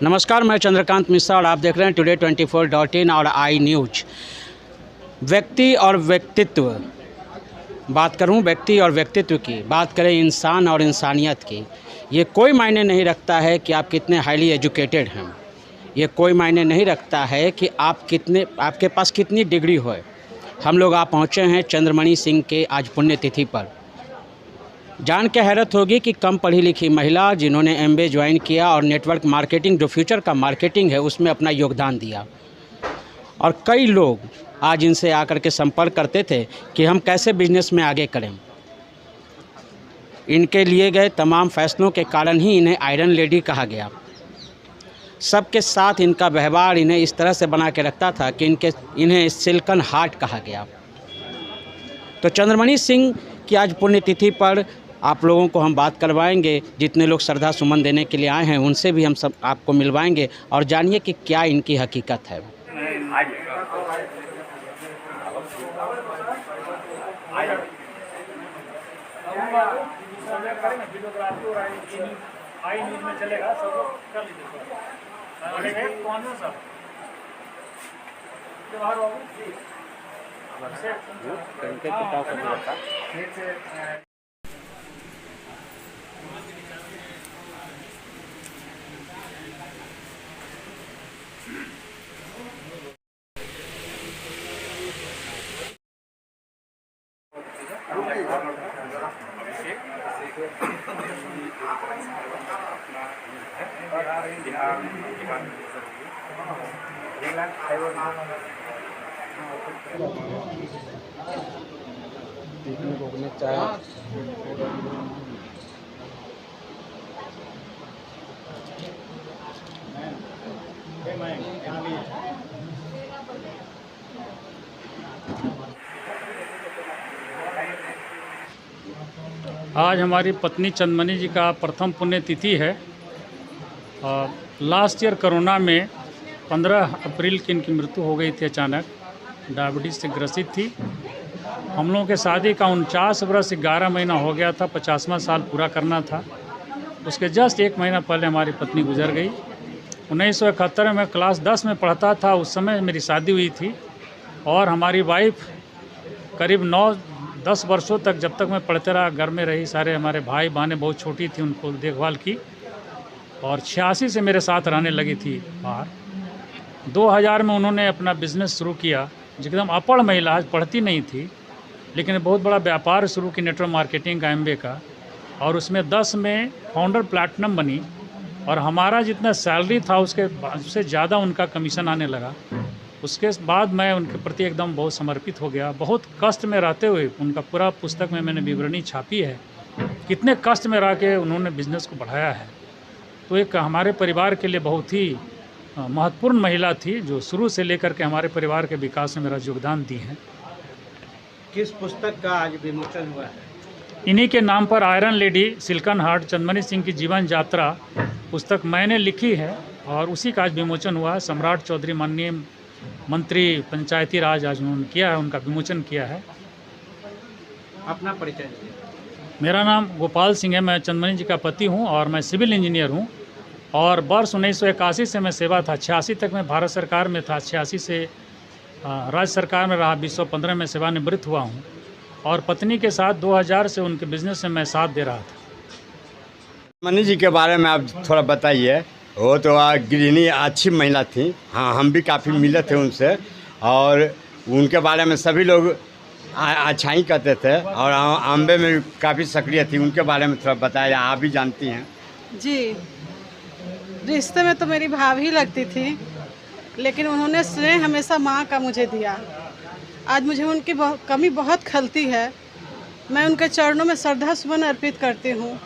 नमस्कार, मैं चंद्रकांत मिश्रा और आप देख रहे हैं टुडे 24.in और आई न्यूज। व्यक्ति और व्यक्तित्व बात करूं, व्यक्ति और व्यक्तित्व की बात करें, इंसान और इंसानियत की। ये कोई मायने नहीं रखता है कि आप कितने हाईली एजुकेटेड हैं। ये कोई मायने नहीं रखता है कि आपके पास कितनी डिग्री हो। हम लोग आप पहुँचे हैं चंद्रमणि सिंह के आज पुण्यतिथि पर। जान के हैरत होगी कि कम पढ़ी लिखी महिला जिन्होंने MBA ज्वाइन किया और नेटवर्क मार्केटिंग, जो फ्यूचर का मार्केटिंग है, उसमें अपना योगदान दिया। और कई लोग आज इनसे आकर के संपर्क करते थे कि हम कैसे बिजनेस में आगे करें। इनके लिए गए तमाम फैसलों के कारण ही इन्हें आयरन लेडी कहा गया। सबके साथ इनका व्यवहार इन्हें इस तरह से बना के रखता था कि इन्हें सिल्कन हार्ट कहा गया। तो चंद्रमणि सिंह की आज पुण्यतिथि पर आप लोगों को हम बात करवाएंगे। जितने लोग श्रद्धा सुमन देने के लिए आए हैं उनसे भी हम सब आपको मिलवाएंगे और जानिए कि क्या इनकी हकीकत है। आज हमारी पत्नी चंद्रमणि जी का प्रथम पुण्यतिथि है। लास्ट ईयर कोरोना में 15 अप्रैल की इनकी मृत्यु हो गई थी अचानक। डायबिटीज़ से ग्रसित थी। हम लोगों के शादी का 49 वर्ष 11 महीना हो गया था, 50वां साल पूरा करना था। उसके जस्ट 1 महीना पहले हमारी पत्नी गुजर गई। 1971 में क्लास 10 में पढ़ता था, उस समय मेरी शादी हुई थी। और हमारी वाइफ करीब 9-10 वर्षों तक, जब तक मैं पढ़ते रहा, घर में रही। सारे हमारे भाई बहनें बहुत छोटी थी, उनको देखभाल की। और 86 से मेरे साथ रहने लगी थी बाहर। 2000 में उन्होंने अपना बिज़नेस शुरू किया। एकदम अपढ़ महिला, आज पढ़ती नहीं थी, लेकिन बहुत बड़ा व्यापार शुरू की नेटवर्क मार्केटिंग का, MBA का। और उसमें 10 में फाउंडर प्लैटिनम बनी। और हमारा जितना सैलरी था उससे ज़्यादा उनका कमीशन आने लगा। उसके बाद मैं उनके प्रति एकदम बहुत समर्पित हो गया। बहुत कष्ट में रहते हुए, उनका पूरा पुस्तक में मैंने विवरणी छापी है, कितने कष्ट में रह के उन्होंने बिज़नेस को बढ़ाया है। तो एक हमारे परिवार के लिए बहुत ही महत्वपूर्ण महिला थी, जो शुरू से लेकर के हमारे परिवार के विकास में मेरा योगदान दी है। किस पुस्तक का आज विमोचन हुआ है? इन्हीं के नाम पर iron lady silken heart Chandramani Singh की जीवन यात्रा पुस्तक मैंने लिखी है और उसी का आज विमोचन हुआ है। सम्राट चौधरी माननीय मंत्री पंचायती राज आज उन्होंने किया है, उनका विमोचन किया है। अपना परिचय दीजिए। मेरा नाम गोपाल सिंह है। मैं चंद्रमणि जी का पति हूं और मैं सिविल इंजीनियर हूं। और वर्ष 1981 से मैं सेवा था। 86 तक मैं भारत सरकार में था। 86 से राज्य सरकार में रहा। 2015 में सेवानिवृत्त हुआ हूं। और पत्नी के साथ 2000 से उनके बिजनेस में मैं साथ दे रहा था। चंद्रमणि जी के बारे में आप थोड़ा बताइए। वो तो गृहिणी अच्छी महिला थी। हाँ, हम भी काफ़ी मिले थे उनसे और उनके बारे में सभी लोग अच्छाई कहते थे। और MBA में काफ़ी सक्रिय थी। उनके बारे में थोड़ा बताइए, आप भी जानती हैं। जी, रिश्ते में तो मेरी भाभी लगती थी, लेकिन उन्होंने स्नेह हमेशा माँ का मुझे दिया। आज मुझे उनकी कमी बहुत खलती है। मैं उनके चरणों में श्रद्धा सुमन अर्पित करती हूँ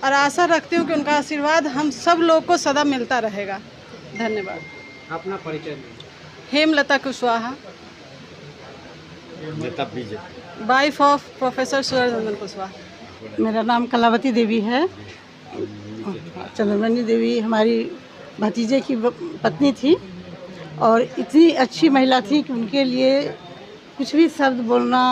और आशा रखती हूँ कि उनका आशीर्वाद हम सब लोग को सदा मिलता रहेगा। धन्यवाद। अपना परिचय दीजिए। Hemlata Kushwaha, wife of professor Surajnandan Kushwaha. मेरा नाम कलावती देवी है। चंद्रमणि देवी हमारी भतीजे की पत्नी थी और इतनी अच्छी महिला थी कि उनके लिए कुछ भी शब्द बोलना,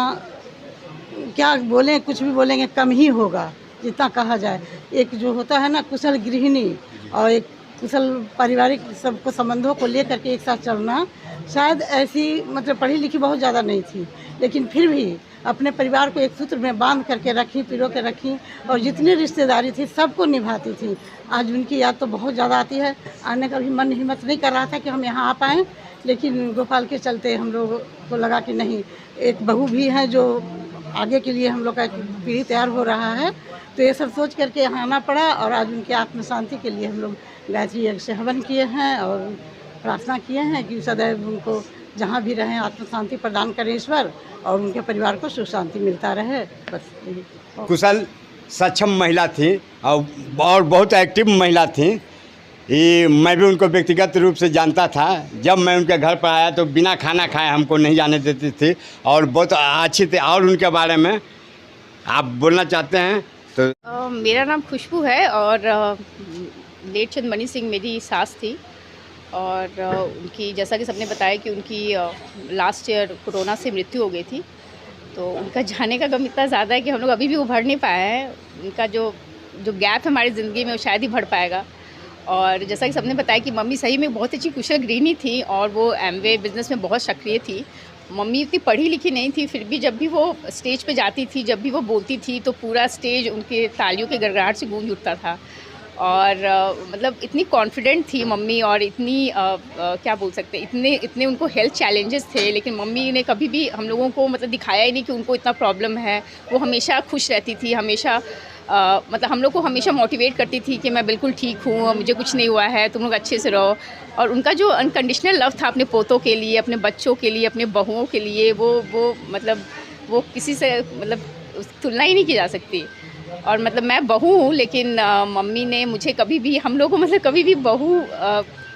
क्या बोलें, कुछ भी बोलेंगे कम ही होगा जितना कहा जाए। एक जो होता है ना कुशल गृहिणी और एक कुशल पारिवारिक सबको संबंधों को लेकर के एक साथ चलना, शायद ऐसी मतलब पढ़ी लिखी बहुत ज़्यादा नहीं थी, लेकिन फिर भी अपने परिवार को एक सूत्र में बांध करके रखी, पिरो के रखी, और जितनी रिश्तेदारी थी सबको निभाती थी। आज उनकी याद तो बहुत ज़्यादा आती है। आने का भी मन हिम्मत नहीं कर रहा था कि हम यहाँ आ पाएँ, लेकिन गोपाल के चलते हम लोग को लगा कि नहीं, एक बहू भी है जो आगे के लिए हम लोग का पीढ़ी तैयार हो रहा है, तो ये सब सोच करके यहाँ आना पड़ा। और आज उनकी आत्म शांति के लिए हम लोग गायत्री यज्ञ से हवन किए हैं और प्रार्थना किए हैं कि सदैव उनको जहाँ भी रहें आत्म शांति प्रदान करें ईश्वर, और उनके परिवार को सुख शांति मिलता रहे। बस यही। कुशल सक्षम महिला थी और बहुत एक्टिव महिला थी। ये मैं भी उनको व्यक्तिगत रूप से जानता था। जब मैं उनके घर पर आया तो बिना खाना खाए हमको नहीं जाने देती थी और बहुत अच्छी थी। और उनके बारे में आप बोलना चाहते हैं तो? मेरा नाम खुशबू है और लेट चंदमणि सिंह मेरी सास थी। और उनकी, जैसा कि सबने बताया कि उनकी लास्ट ईयर कोरोना से मृत्यु हो गई थी, तो उनका जाने का गम इतना ज़्यादा है कि हम लोग अभी भी उभर नहीं पाए हैं। उनका जो गैप है हमारी ज़िंदगी में वो शायद ही भर पाएगा। और जैसा कि सबने बताया कि मम्मी सही में बहुत अच्छी कुशल गृहिणी थी और वो एमवे बिज़नेस में बहुत सक्रिय थी। मम्मी उतनी पढ़ी लिखी नहीं थी, फिर भी जब भी वो स्टेज पे जाती थी, जब भी वो बोलती थी, तो पूरा स्टेज उनके तालियों के गड़गड़ाहट से गूंज उठता था। और मतलब इतनी कॉन्फिडेंट थी मम्मी, और इतनी क्या बोल सकते हैं, इतने उनको हेल्थ चैलेंजेस थे, लेकिन मम्मी ने कभी भी हम लोगों को मतलब दिखाया ही नहीं कि उनको इतना प्रॉब्लम है। वो हमेशा खुश रहती थी, हमेशा मतलब हम लोग को हमेशा मोटिवेट करती थी कि मैं बिल्कुल ठीक हूँ, मुझे कुछ नहीं हुआ है, तुम लोग अच्छे से रहो। और उनका जो अनकंडीशनल लव था अपने पोतों के लिए, अपने बच्चों के लिए, अपने बहुओं के लिए, वो मतलब वो किसी से मतलब तुलना ही नहीं की जा सकती। और मतलब मैं बहू हूँ, लेकिन मम्मी ने मुझे कभी भी, हम लोग को मतलब कभी भी बहू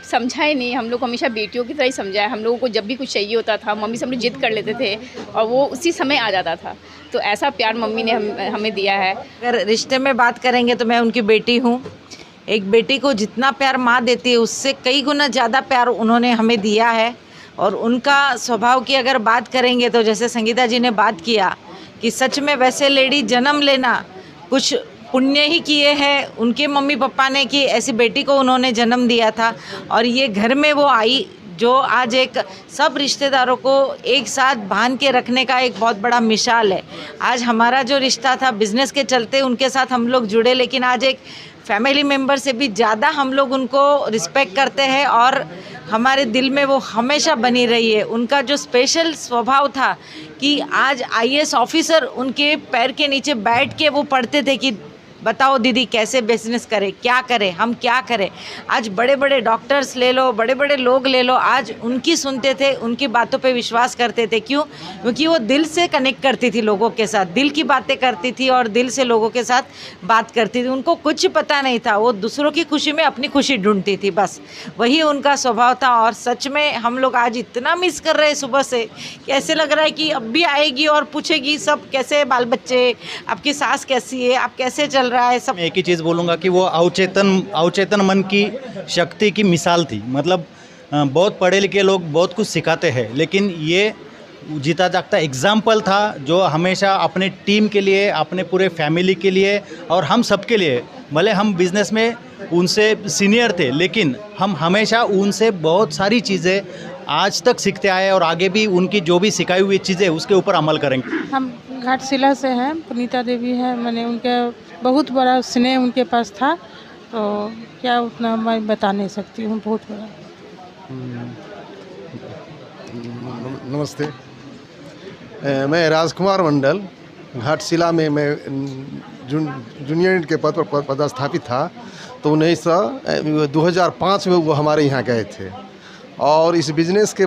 समझा ही नहीं। हम लोग हमेशा बेटियों की तरह ही समझा है। हम लोगों को जब भी कुछ चाहिए होता था, मम्मी से हम लोग जिद कर लेते थे और वो उसी समय आ जाता था। तो ऐसा प्यार मम्मी ने हमें दिया है। अगर रिश्ते में बात करेंगे तो मैं उनकी बेटी हूँ। एक बेटी को जितना प्यार माँ देती है उससे कई गुना ज़्यादा प्यार उन्होंने हमें दिया है। और उनका स्वभाव की अगर बात करेंगे तो जैसे संगीता जी ने बात किया कि सच में वैसे लेडी जन्म लेना कुछ पुण्य ही किए हैं उनके मम्मी पापा ने कि ऐसी बेटी को उन्होंने जन्म दिया था। और ये घर में वो आई जो आज एक सब रिश्तेदारों को एक साथ बांध के रखने का एक बहुत बड़ा मिसाल है। आज हमारा जो रिश्ता था बिज़नेस के चलते उनके साथ हम लोग जुड़े, लेकिन आज एक फैमिली मेम्बर से भी ज़्यादा हम लोग उनको रिस्पेक्ट करते हैं और हमारे दिल में वो हमेशा बनी रही है। उनका जो स्पेशल स्वभाव था कि आज आईएएस ऑफिसर उनके पैर के नीचे बैठ के वो पढ़ते थे कि बताओ दीदी कैसे बिजनेस करें, क्या करें, हम क्या करें। आज बड़े बड़े डॉक्टर्स ले लो, बड़े बड़े लोग ले लो, आज उनकी सुनते थे, उनकी बातों पे विश्वास करते थे। क्यों? क्योंकि वो दिल से कनेक्ट करती थी लोगों के साथ, दिल की बातें करती थी और दिल से लोगों के साथ बात करती थी। उनको कुछ पता नहीं था, वो दूसरों की खुशी में अपनी खुशी ढूंढती थी, बस वही उनका स्वभाव था। और सच में हम लोग आज इतना मिस कर रहे हैं सुबह से कि ऐसे लग रहा है कि अब भी आएगी और पूछेगी सब कैसे बाल बच्चे, आपकी सास कैसी है, आप कैसे चल रहा है सब। मैं एक ही चीज़ बोलूँगा कि वो अवचेतन मन की शक्ति की मिसाल थी। मतलब बहुत पढ़े लिखे लोग बहुत कुछ सिखाते हैं, लेकिन ये जीता जागता एग्जाम्पल था जो हमेशा अपने टीम के लिए, अपने पूरे फैमिली के लिए और हम सब के लिए, भले हम बिज़नेस में उनसे सीनियर थे लेकिन हम हमेशा उनसे बहुत सारी चीज़ें आज तक सीखते आए और आगे भी उनकी जो भी सिखाई हुई चीज़ें उसके ऊपर अमल करेंगे। हम घाटशिला से हैं, पुनीता देवी है। मैंने उनका बहुत बड़ा स्नेह उनके पास था, तो क्या उतना मैं बता नहीं सकती हूँ, बहुत बड़ा। नमस्ते, मैं राजकुमार मंडल, घाटशिला में मैं जूनियर के पद पर पदस्थापित था। तो 2005 में वो हमारे यहाँ गए थे और इस बिज़नेस के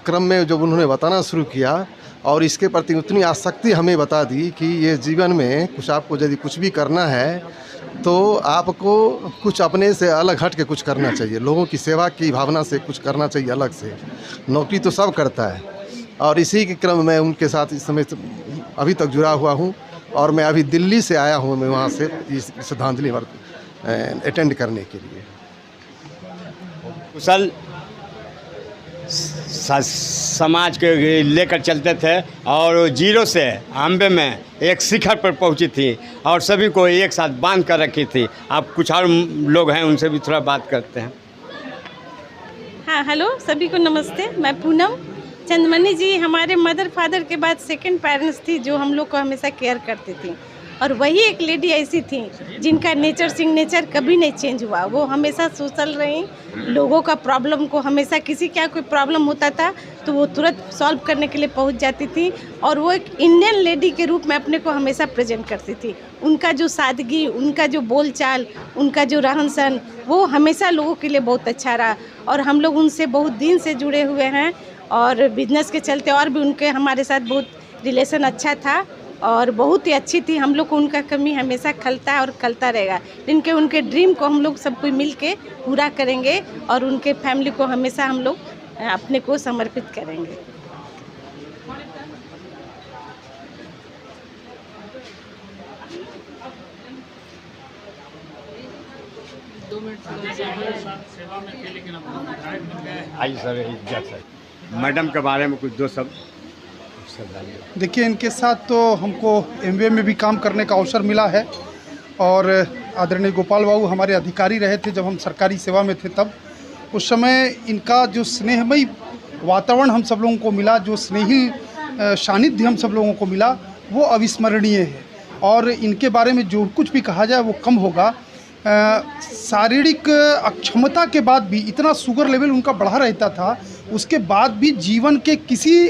क्रम में जब उन्होंने बताना शुरू किया और इसके प्रति उतनी आसक्ति हमें बता दी कि ये जीवन में कुछ आपको यदि कुछ भी करना है तो आपको कुछ अपने से अलग हट के कुछ करना चाहिए, लोगों की सेवा की भावना से कुछ करना चाहिए अलग से। नौकरी तो सब करता है और इसी के क्रम में उनके साथ इस समय अभी तक जुड़ा हुआ हूँ। और मैं अभी दिल्ली से आया हूँ, मैं वहाँ से इस श्रद्धांजलि अटेंड करने के लिए। कुशल समाज के लेकर चलते थे और जीरो से अम्बे में एक शिखर पर पहुंची थी और सभी को एक साथ बांध कर रखी थी। आप कुछ और लोग हैं उनसे भी थोड़ा बात करते हैं। हाँ हेलो, सभी को नमस्ते। मैं पूनम। चंद्रमणि जी हमारे मदर फादर के बाद सेकंड पेरेंट्स थी जो हम लोग को हमेशा केयर करती थी, और वही एक लेडी ऐसी थी जिनका नेचर सिग्नेचर कभी नहीं चेंज हुआ। वो हमेशा सोशल रही, लोगों का प्रॉब्लम को हमेशा, किसी क्या कोई प्रॉब्लम होता था तो वो तुरंत सॉल्व करने के लिए पहुंच जाती थी, और वो एक इंडियन लेडी के रूप में अपने को हमेशा प्रेजेंट करती थी। उनका जो सादगी, उनका जो बोलचाल, उनका जो रहन सहन, वो हमेशा लोगों के लिए बहुत अच्छा रहा, और हम लोग उनसे बहुत दिन से जुड़े हुए हैं, और बिजनेस के चलते और भी उनके हमारे साथ बहुत रिलेशन अच्छा था, और बहुत ही अच्छी थी। हम लोग को उनका कमी हमेशा खलता है और खलता रहेगा, इनके उनके ड्रीम को हम लोग सब कोई मिल के पूरा करेंगे, और उनके फैमिली को हमेशा हम लोग अपने को समर्पित करेंगे। आइए सर, इज्जत सर, मैडम के बारे में कुछ दो सब देखिए, इनके साथ तो हमको एमवे में भी काम करने का अवसर मिला है, और आदरणीय गोपाल बाबू हमारे अधिकारी रहे थे जब हम सरकारी सेवा में थे। तब उस समय इनका जो स्नेहमयी वातावरण हम सब लोगों को मिला, जो स्नेही सानिध्य हम सब लोगों को मिला, वो अविस्मरणीय है। और इनके बारे में जो कुछ भी कहा जाए वो कम होगा। शारीरिक अक्षमता के बाद भी इतना शुगर लेवल उनका बढ़ा रहता था, उसके बाद भी जीवन के किसी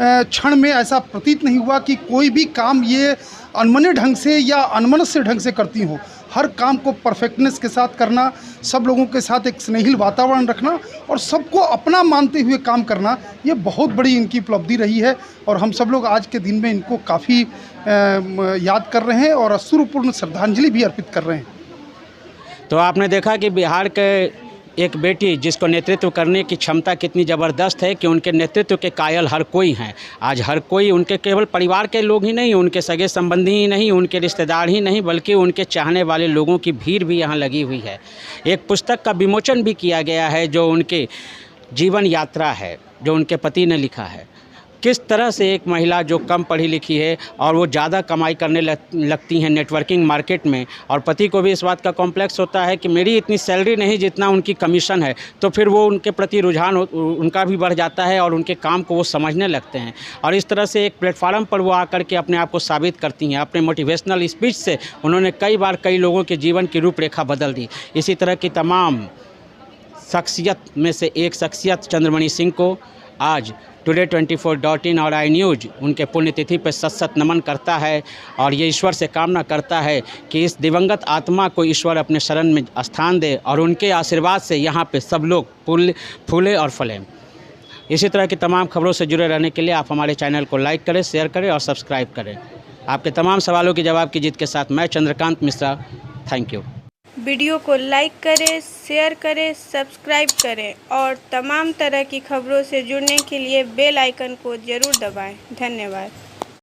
क्षण में ऐसा प्रतीत नहीं हुआ कि कोई भी काम ये अनमने ढंग से या अनमनस्य ढंग से करती हो। हर काम को परफेक्टनेस के साथ करना, सब लोगों के साथ एक स्नेहिल वातावरण रखना, और सबको अपना मानते हुए काम करना, ये बहुत बड़ी इनकी उपलब्धि रही है। और हम सब लोग आज के दिन में इनको काफ़ी याद कर रहे हैं और अश्रुपूर्ण श्रद्धांजलि भी अर्पित कर रहे हैं। तो आपने देखा कि बिहार के एक बेटी जिसको नेतृत्व करने की क्षमता कितनी ज़बरदस्त है कि उनके नेतृत्व के कायल हर कोई हैं। आज हर कोई, उनके केवल परिवार के लोग ही नहीं, उनके सगे संबंधी ही नहीं, उनके रिश्तेदार ही नहीं, बल्कि उनके चाहने वाले लोगों की भीड़ भी यहाँ लगी हुई है। एक पुस्तक का विमोचन भी किया गया है जो उनके जीवन यात्रा है, जो उनके पति ने लिखा है। किस तरह से एक महिला जो कम पढ़ी लिखी है और वो ज़्यादा कमाई करने लगती हैं नेटवर्किंग मार्केट में, और पति को भी इस बात का कॉम्प्लेक्स होता है कि मेरी इतनी सैलरी नहीं जितना उनकी कमीशन है, तो फिर वो उनके प्रति रुझान उनका भी बढ़ जाता है और उनके काम को वो समझने लगते हैं, और इस तरह से एक प्लेटफार्म पर वो आकर के अपने आप को साबित करती हैं। अपने मोटिवेशनल स्पीच से उन्होंने कई बार कई लोगों के जीवन की रूपरेखा बदल दी। इसी तरह की तमाम शख्सियत में से एक शख्सियत चंद्रमणि सिंह को आज today24.in और आई न्यूज़ उनके पुण्यतिथि पर सत नमन करता है, और ये ईश्वर से कामना करता है कि इस दिवंगत आत्मा को ईश्वर अपने शरण में स्थान दे, और उनके आशीर्वाद से यहाँ पे सब लोग फूले और फलें। इसी तरह की तमाम खबरों से जुड़े रहने के लिए आप हमारे चैनल को लाइक करें, शेयर करें और सब्सक्राइब करें। आपके तमाम सवालों के जवाब की जीत के साथ मैं Chandrakant Mishra. Thank you. Video को लाइक करें, शेयर करें, सब्सक्राइब करें, और तमाम तरह की खबरों से जुड़ने के लिए बेल आइकन को ज़रूर दबाएं। धन्यवाद।